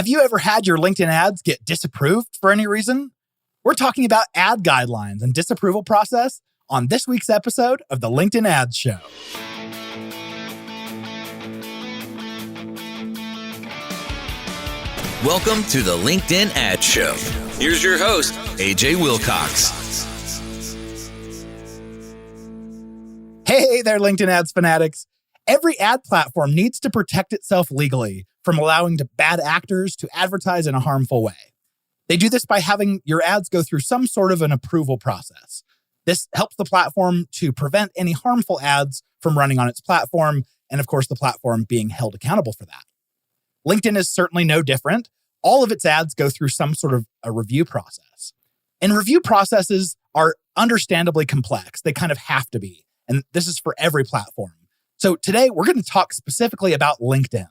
Have you ever had your LinkedIn ads get disapproved for any reason? We're talking about ad guidelines and disapproval process on this week's episode of the LinkedIn Ads Show. Welcome to the LinkedIn Ads Show. Here's your host, AJ Wilcox. Hey there, LinkedIn ads fanatics. Every ad platform needs to protect itself legally from allowing bad actors to advertise in a harmful way. They do this by having your ads go through some sort of an approval process. This helps the platform to prevent any harmful ads from running on its platform, and of course, the platform being held accountable for that. LinkedIn is certainly no different. All of its ads go through some sort of a review process. And review processes are understandably complex. They kind of have to be. And this is for every platform. So today, we're going to talk specifically about LinkedIn's.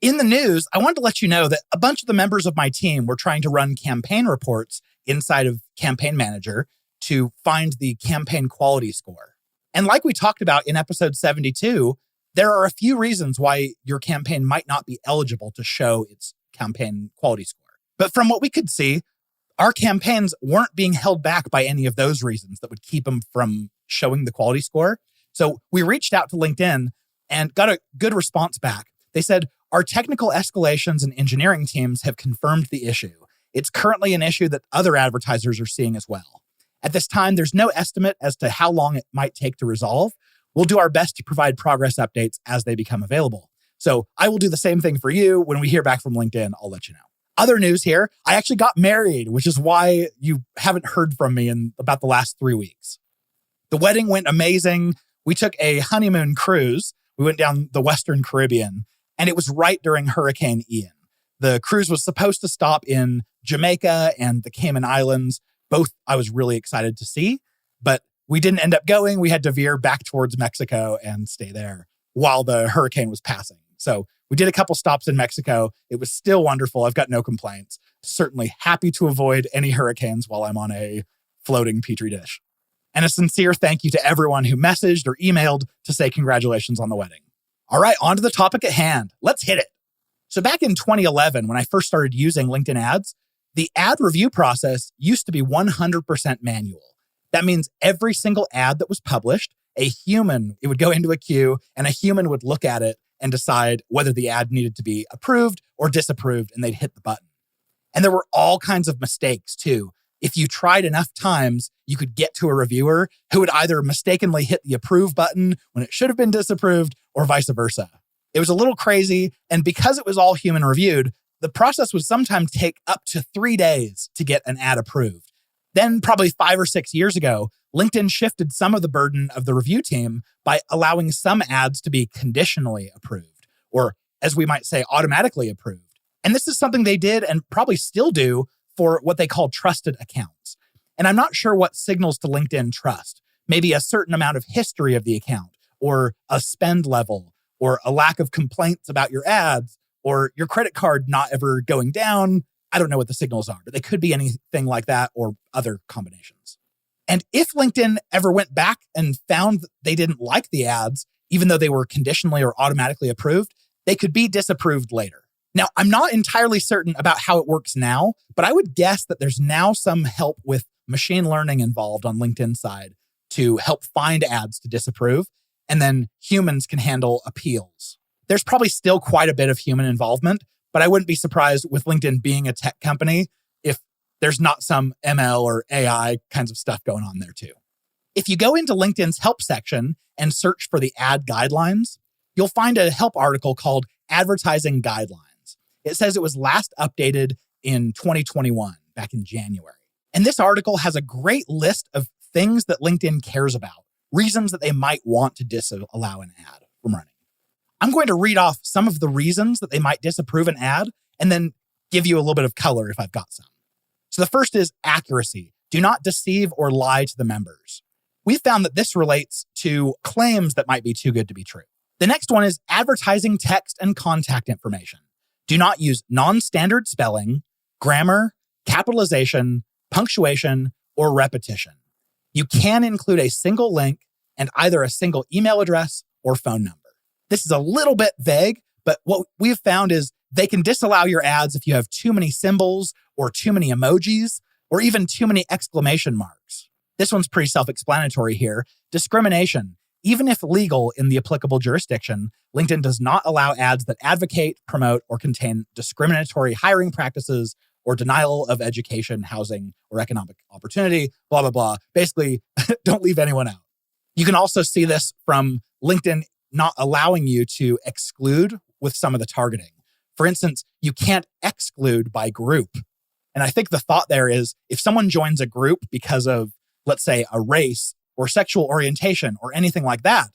In the news, I wanted to let you know that a bunch of the members of my team were trying to run campaign reports inside of Campaign Manager to find the campaign quality score. And like we talked about in episode 72, there are a few reasons why your campaign might not be eligible to show its campaign quality score. But from what we could see, our campaigns weren't being held back by any of those reasons that would keep them from showing the quality score. So we reached out to LinkedIn and got a good response back. They said, our technical escalations and engineering teams have confirmed the issue. It's currently an issue that other advertisers are seeing as well. At this time, there's no estimate as to how long it might take to resolve. We'll do our best to provide progress updates as they become available. So I will do the same thing for you. When we hear back from LinkedIn, I'll let you know. Other news here, I actually got married, which is why you haven't heard from me in about the last 3 weeks. The wedding went amazing. We took a honeymoon cruise. We went down the Western Caribbean, and it was right during Hurricane Ian. The cruise was supposed to stop in Jamaica and the Cayman Islands. Both I was really excited to see, but we didn't end up going. We had to veer back towards Mexico and stay there while the hurricane was passing. So we did a couple stops in Mexico. It was still wonderful. I've got no complaints. Certainly happy to avoid any hurricanes while I'm on a floating petri dish. And a sincere thank you to everyone who messaged or emailed to say congratulations on the wedding. All right, on to the topic at hand. Let's hit it. So back in 2011, when I first started using LinkedIn ads, the ad review process used to be 100% manual. That means every single ad that was published, it would go into a queue and a human would look at it and decide whether the ad needed to be approved or disapproved, and they'd hit the button. And there were all kinds of mistakes too. If you tried enough times, you could get to a reviewer who would either mistakenly hit the approve button when it should have been disapproved or vice versa. It was a little crazy, and because it was all human reviewed, the process would sometimes take up to 3 days to get an ad approved. Then, probably 5 or 6 years ago, LinkedIn shifted some of the burden of the review team by allowing some ads to be conditionally approved, or as we might say, automatically approved. And this is something they did and probably still do for what they call trusted accounts. And I'm not sure what signals to LinkedIn trust. Maybe a certain amount of history of the account, or a spend level, or a lack of complaints about your ads, or your credit card not ever going down. I don't know what the signals are, but they could be anything like that or other combinations. And if LinkedIn ever went back and found that they didn't like the ads, even though they were conditionally or automatically approved, they could be disapproved later. Now, I'm not entirely certain about how it works now, but I would guess that there's now some help with machine learning involved on LinkedIn's side to help find ads to disapprove, and then humans can handle appeals. There's probably still quite a bit of human involvement, but I wouldn't be surprised with LinkedIn being a tech company if there's not some ML or AI kinds of stuff going on there too. If you go into LinkedIn's help section and search for the ad guidelines, you'll find a help article called Advertising Guidelines. It says it was last updated in 2021, back in January. And this article has a great list of things that LinkedIn cares about, reasons that they might want to disallow an ad from running. I'm going to read off some of the reasons that they might disapprove an ad and then give you a little bit of color if I've got some. So the first is accuracy. Do not deceive or lie to the members. We found that this relates to claims that might be too good to be true. The next one is advertising text and contact information. Do not use non-standard spelling, grammar, capitalization, punctuation, or repetition. You can include a single link and either a single email address or phone number. This is a little bit vague, but what we've found is They can disallow your ads if you have too many symbols or too many emojis or even too many exclamation marks. This one's pretty self-explanatory here. Discrimination. Even if legal in the applicable jurisdiction, LinkedIn does not allow ads that advocate, promote, or contain discriminatory hiring practices or denial of education, housing, or economic opportunity, blah, blah, blah. Basically, don't leave anyone out. You can also see this from LinkedIn not allowing you to exclude with some of the targeting. For instance, you can't exclude by group. And I think the thought there is if someone joins a group because of, let's say, a race or sexual orientation or anything like that,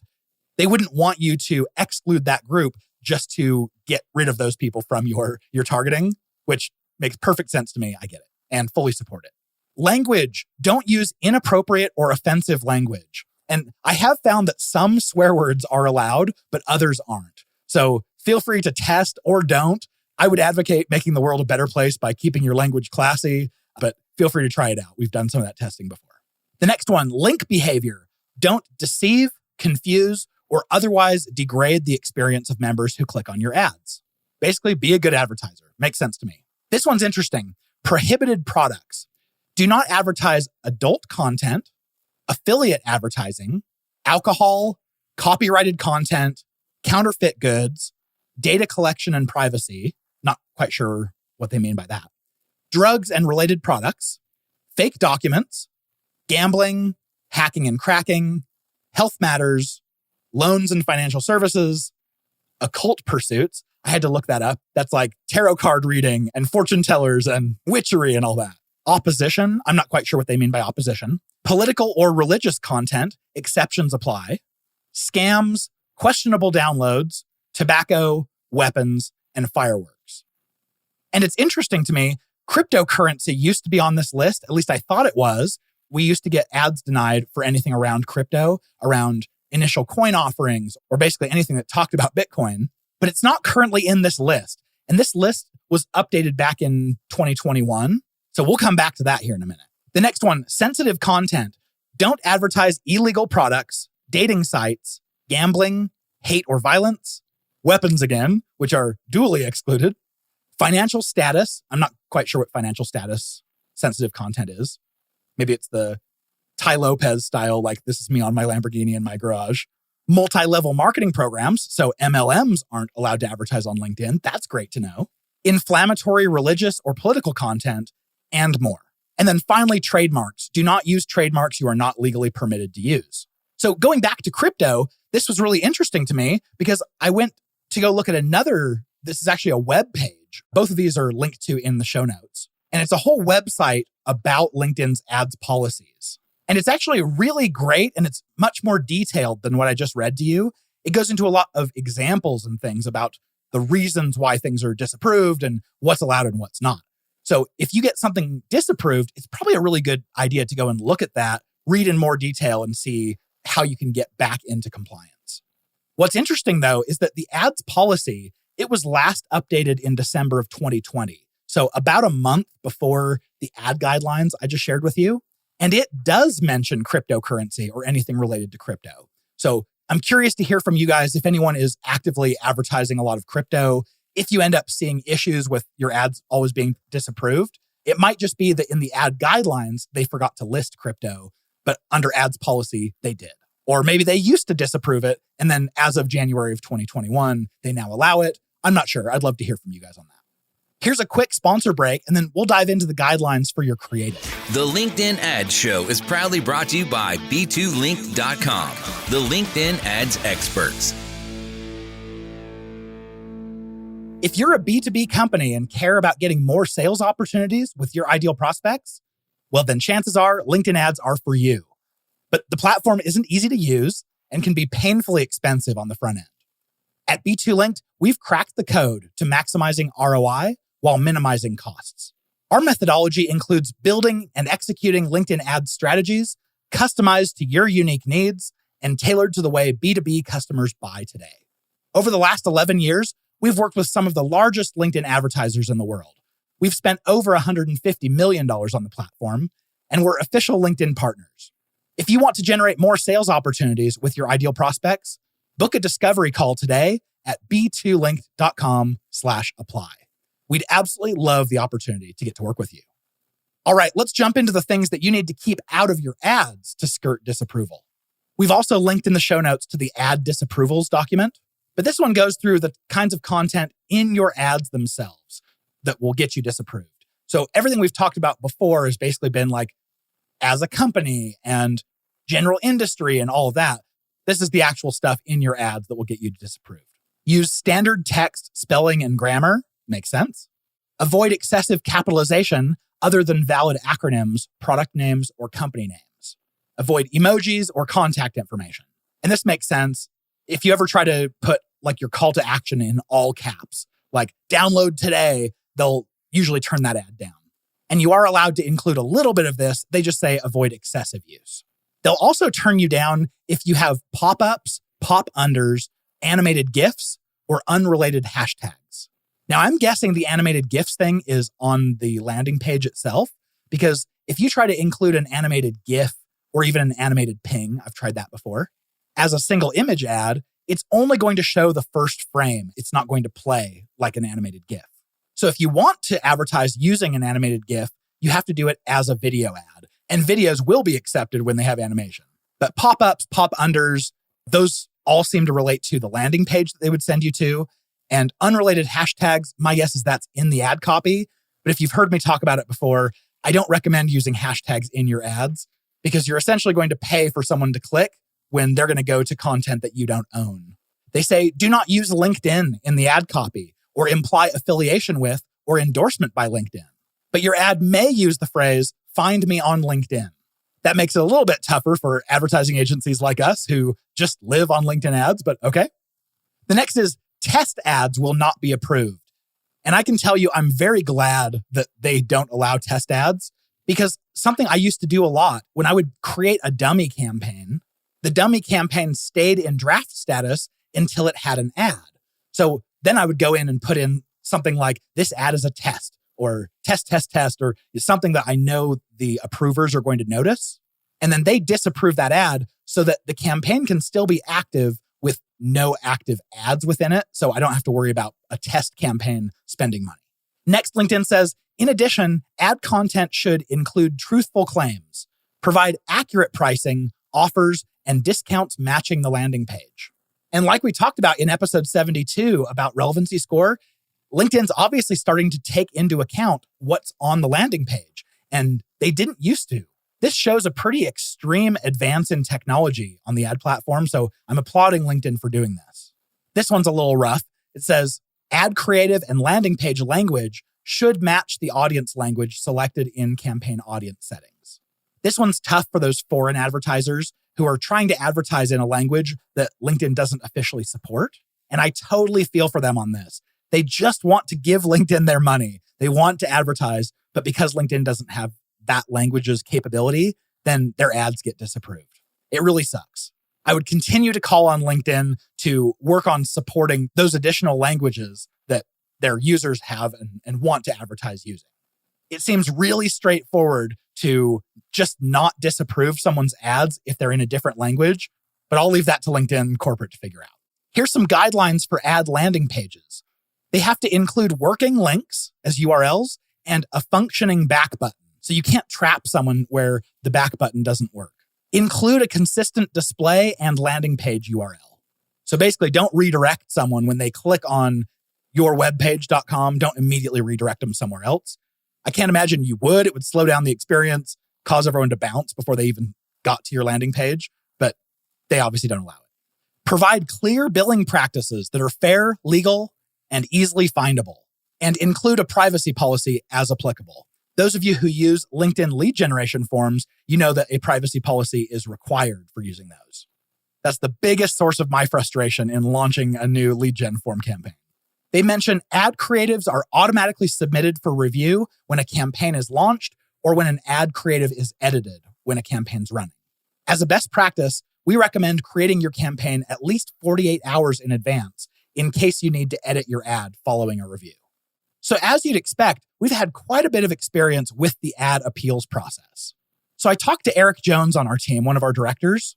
they wouldn't want you to exclude that group just to get rid of those people from your targeting, which makes perfect sense to me. I get it and fully support it. Language. Don't use inappropriate or offensive language. And I have found that some swear words are allowed, but others aren't. So feel free to test or don't. I would advocate making the world a better place by keeping your language classy, but feel free to try it out. We've done some of that testing before. The next one, link behavior. Don't deceive, confuse, or otherwise degrade the experience of members who click on your ads. Basically, be a good advertiser. Makes sense to me. This one's interesting. Prohibited products. Do not advertise adult content, affiliate advertising, alcohol, copyrighted content, counterfeit goods, data collection and privacy. Not quite sure what they mean by that. Drugs and related products, fake documents, gambling, hacking and cracking, health matters, loans and financial services, occult pursuits. I had to look that up. That's like tarot card reading and fortune tellers and witchery and all that. Opposition. I'm not quite sure what they mean by opposition. Political or religious content. Exceptions apply. Scams, questionable downloads, tobacco, weapons, and fireworks. And it's interesting to me, cryptocurrency used to be on this list. At least I thought it was. We used to get ads denied for anything around crypto, around initial coin offerings, or basically anything that talked about Bitcoin. But it's not currently in this list. And this list was updated back in 2021. So we'll come back to that here in a minute. The next one, sensitive content. Don't advertise illegal products, dating sites, gambling, hate or violence, weapons again, which are duly excluded, financial status. I'm not quite sure what financial status sensitive content is. Maybe it's the Ty Lopez style, like this is me on my Lamborghini in my garage. Multi-level marketing programs, so MLMs aren't allowed to advertise on LinkedIn. That's great to know. Inflammatory religious or political content, and more. And then finally, trademarks. Do not use trademarks you are not legally permitted to use. So going back to crypto, this was really interesting to me because I went to go look at this is actually a web page. Both of these are linked to in the show notes. And it's a whole website about LinkedIn's ads policies. And it's actually really great and it's much more detailed than what I just read to you. It goes into a lot of examples and things about the reasons why things are disapproved and what's allowed and what's not. So if you get something disapproved, it's probably a really good idea to go and look at that, read in more detail and see how you can get back into compliance. What's interesting though, is that the ads policy, it was last updated in December of 2020. So about a month before the ad guidelines I just shared with you. And it does mention cryptocurrency or anything related to crypto. So I'm curious to hear from you guys if anyone is actively advertising a lot of crypto. If you end up seeing issues with your ads always being disapproved, it might just be that in the ad guidelines, they forgot to list crypto, but under ads policy, they did. Or maybe they used to disapprove it, and then as of January of 2021, they now allow it. I'm not sure. I'd love to hear from you guys on that. Here's a quick sponsor break, and then we'll dive into the guidelines for your creative. The LinkedIn Ads Show is proudly brought to you by B2Link.com, the LinkedIn ads experts. If you're a B2B company and care about getting more sales opportunities with your ideal prospects, well, then chances are LinkedIn ads are for you. But the platform isn't easy to use and can be painfully expensive on the front end. At B2Linked, we've cracked the code to maximizing ROI while minimizing costs. Our methodology includes building and executing LinkedIn ad strategies customized to your unique needs and tailored to the way B2B customers buy today. Over the last 11 years, we've worked with some of the largest LinkedIn advertisers in the world. We've spent over $150 million on the platform, and we're official LinkedIn partners. If you want to generate more sales opportunities with your ideal prospects, book a discovery call today at b2link.com/apply. We'd absolutely love the opportunity to get to work with you. All right, let's jump into the things that you need to keep out of your ads to skirt disapproval. We've also linked in the show notes to the ad disapprovals document, but this one goes through the kinds of content in your ads themselves that will get you disapproved. So everything we've talked about before has basically been like, as a company and general industry and all of that. This is the actual stuff in your ads that will get you disapproved. Use standard text, spelling, and grammar. Makes sense. Avoid excessive capitalization other than valid acronyms, product names, or company names. Avoid emojis or contact information. And this makes sense. If you ever try to put like your call to action in all caps, like download today, they'll usually turn that ad down. And you are allowed to include a little bit of this. They just say avoid excessive use. They'll also turn you down if you have pop-ups, pop-unders, animated GIFs, or unrelated hashtags. Now, I'm guessing the animated GIFs thing is on the landing page itself, because if you try to include an animated GIF or even an animated ping, I've tried that before, as a single image ad, it's only going to show the first frame. It's not going to play like an animated GIF. So if you want to advertise using an animated GIF, you have to do it as a video ad. And videos will be accepted when they have animation. But pop-ups, pop-unders, those all seem to relate to the landing page that they would send you to. And unrelated hashtags, my guess is that's in the ad copy. But if you've heard me talk about it before, I don't recommend using hashtags in your ads because you're essentially going to pay for someone to click when they're going to go to content that you don't own. They say, do not use LinkedIn in the ad copy or imply affiliation with or endorsement by LinkedIn. But your ad may use the phrase, find me on LinkedIn. That makes it a little bit tougher for advertising agencies like us who just live on LinkedIn ads, but okay. The next is test ads will not be approved. And I can tell you, I'm very glad that they don't allow test ads because something I used to do a lot when I would create a dummy campaign, the dummy campaign stayed in draft status until it had an ad. So then I would go in and put in something like this ad is a test or test, or is something that I know the approvers are going to notice. And then they disapprove that ad so that the campaign can still be active with no active ads within it. So I don't have to worry about a test campaign spending money. Next, LinkedIn says, in addition, ad content should include truthful claims, provide accurate pricing, offers, and discounts matching the landing page. And like we talked about in episode 72 about relevancy score, LinkedIn's obviously starting to take into account what's on the landing page, and they didn't used to. This shows a pretty extreme advance in technology on the ad platform, so I'm applauding LinkedIn for doing this. This one's a little rough. It says, ad creative and landing page language should match the audience language selected in campaign audience settings. This one's tough for those foreign advertisers who are trying to advertise in a language that LinkedIn doesn't officially support, and I totally feel for them on this. They just want to give LinkedIn their money. They want to advertise, but because LinkedIn doesn't have that language's capability, then their ads get disapproved. It really sucks. I would continue to call on LinkedIn to work on supporting those additional languages that their users have and want to advertise using. It seems really straightforward to just not disapprove someone's ads if they're in a different language, but I'll leave that to LinkedIn corporate to figure out. Here's some guidelines for ad landing pages. They have to include working links as URLs and a functioning back button. So you can't trap someone where the back button doesn't work. Include a consistent display and landing page URL. So basically, don't redirect someone when they click on yourwebpage.com. Don't immediately redirect them somewhere else. I can't imagine you would. It would slow down the experience, cause everyone to bounce before they even got to your landing page, but they obviously don't allow it. Provide clear billing practices that are fair, legal, and easily findable, and include a privacy policy as applicable. Those of you who use LinkedIn lead generation forms, you know that a privacy policy is required for using those. That's the biggest source of my frustration in launching a new lead gen form campaign. They mention ad creatives are automatically submitted for review when a campaign is launched or when an ad creative is edited when a campaign's running. As a best practice, we recommend creating your campaign at least 48 hours in advance in case you need to edit your ad following a review. So as you'd expect, we've had quite a bit of experience with the ad appeals process. So I talked to Eric Jones on our team, one of our directors,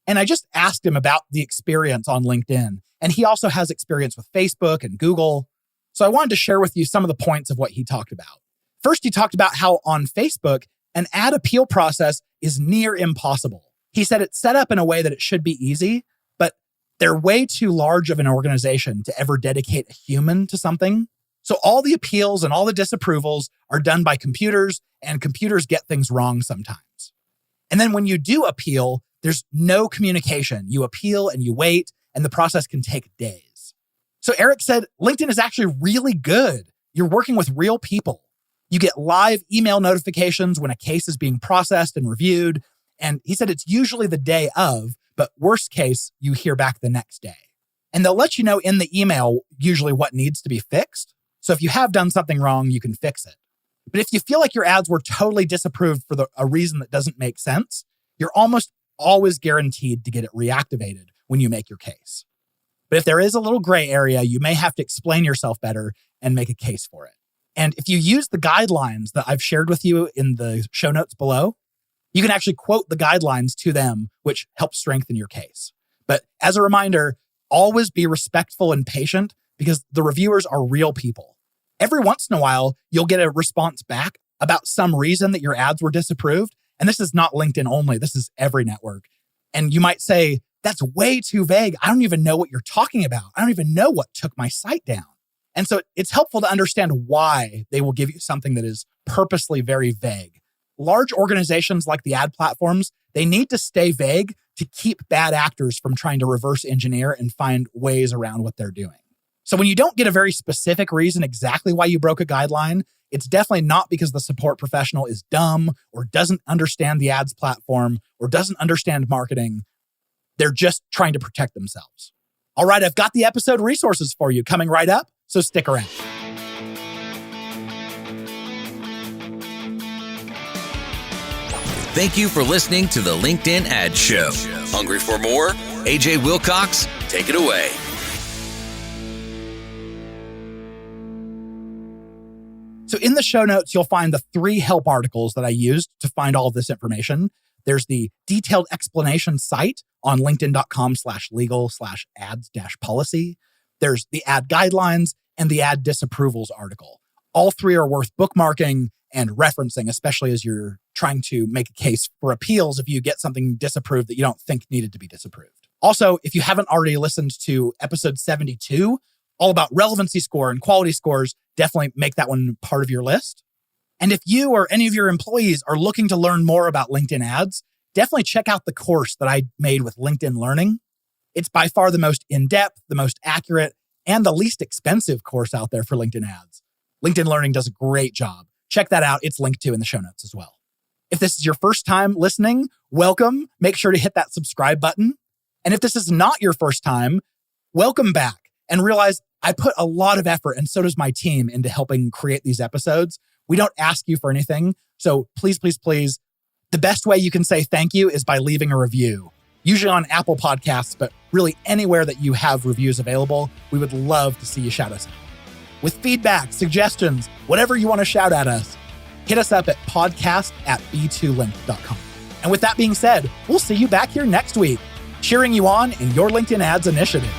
And I just asked him about the experience on LinkedIn. And he also has experience with Facebook and Google. So I wanted to share with you some of the points of what he talked about. First, he talked about how on Facebook, an ad appeal process is near impossible. He said it's set up in a way that it should be easy, but they're way too large of an organization to ever dedicate a human to something. So all the appeals and all the disapprovals are done by computers, and computers get things wrong sometimes. And then when you do appeal, there's no communication. You appeal and you wait, and the process can take days. So Eric said, LinkedIn is actually really good. You're working with real people. You get live email notifications when a case is being processed and reviewed. And he said it's usually the day of, but worst case, you hear back the next day. And they'll let you know in the email usually what needs to be fixed. So if you have done something wrong, you can fix it. But if you feel like your ads were totally disapproved for a reason that doesn't make sense, you're almost always guaranteed to get it reactivated when you make your case. But if there is a little gray area, you may have to explain yourself better and make a case for it. And if you use the guidelines that I've shared with you in the show notes below, you can actually quote the guidelines to them, which helps strengthen your case. But as a reminder, always be respectful and patient because the reviewers are real people. Every once in a while, you'll get a response back about some reason that your ads were disapproved. And this is not LinkedIn only. This is every network. And you might say, that's way too vague. I don't even know what you're talking about. I don't even know what took my site down. And so it's helpful to understand why they will give you something that is purposely very vague. Large organizations like the ad platforms, they need to stay vague to keep bad actors from trying to reverse engineer and find ways around what they're doing. So when you don't get a very specific reason exactly why you broke a guideline, it's definitely not because the support professional is dumb or doesn't understand the ads platform or doesn't understand marketing. They're just trying to protect themselves. All right, I've got the episode resources for you coming right up, so stick around. Thank you for listening to the LinkedIn Ad Show. Hungry for more? AJ Wilcox, take it away. So in the show notes, you'll find the 3 help articles that I used to find all of this information. There's the detailed explanation site on linkedin.com/legal/ads-policy. There's the ad guidelines and the ad disapprovals article. All 3 are worth bookmarking and referencing, especially as you're trying to make a case for appeals if you get something disapproved that you don't think needed to be disapproved. Also, if you haven't already listened to episode 72, all about relevancy score and quality scores, definitely make that one part of your list. And if you or any of your employees are looking to learn more about LinkedIn ads, definitely check out the course that I made with LinkedIn Learning. It's by far the most in-depth, the most accurate, and the least expensive course out there for LinkedIn ads. LinkedIn Learning does a great job. Check that out. It's linked to in the show notes as well. If this is your first time listening, welcome. Make sure to hit that subscribe button. And if this is not your first time, welcome back. And realize I put a lot of effort, and so does my team, into helping create these episodes. We don't ask you for anything. So please, please, please, the best way you can say thank you is by leaving a review. Usually on Apple Podcasts, but really anywhere that you have reviews available. We would love to see you shout us out. With feedback, suggestions, whatever you want to shout at us, hit us up at podcast@b2link.com. And with that being said, we'll see you back here next week, cheering you on in your LinkedIn ads initiative.